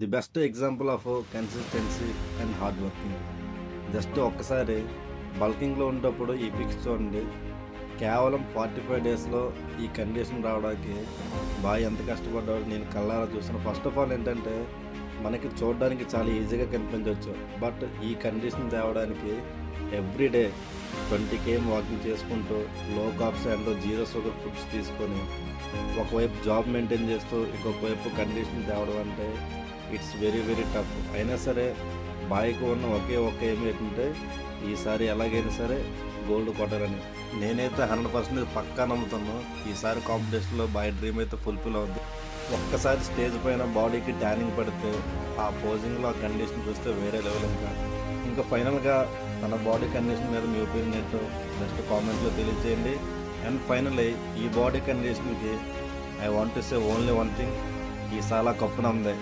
The best example of consistency and hard working. Just ఒక్కసారి బల్కింగ్లో ఉండేటప్పుడు ఈ పిక్స్ చూడండి. కేవలం 45 డేస్లో ఈ కండిషన్ రావడానికి బాయ్ ఎంత కష్టపడ్డాడో నేను కళ్ళారా చూసాను. ఫస్ట్ ఆఫ్ ఆల్ ఏంటంటే మనకి చూడడానికి చాలా ఈజీగా కనిపించవచ్చు, బట్ ఈ కండిషన్ తేవడానికి ఎవ్రీడే 20 km వాకింగ్ చేసుకుంటూ లో carbs and zero sugar foods తీసుకొని ఒకవైపు జాబ్ మెయింటైన్ చేస్తూ ఇంకొక వైపు కండిషన్ తేవడం అంటే ఇట్స్ వెరీ వెరీ టఫ్. అయినా సరే బాయ్కి ఉన్న ఒకే ఏమి ఏంటంటే ఈసారి ఎలాగైనా సరే గోల్డ్ కొట్టాలని. నేనైతే 100% పక్కా నమ్ముతాను ఈసారి కాంపిటీషన్లో బాయ్ డ్రీమ్ అయితే ఫుల్ఫిల్ అవుద్ది. ఒక్కసారి స్టేజ్ పైన బాడీకి ట్యానింగ్ పడితే ఆ పోజింగ్లో ఆ కండిషన్ చూస్తే వేరే లెవెల్. ఇంకా ఫైనల్గా తన బాడీ కండిషన్ మీద మీ ఒపీనియన్ ఏంటో జస్ట్ కామెంట్లో తెలియజేయండి. అండ్ ఫైనల్లీ ఈ బాడీ కండిషన్కి I want to say only one thing, ఈ సాలా కప్పు నమ్మదే.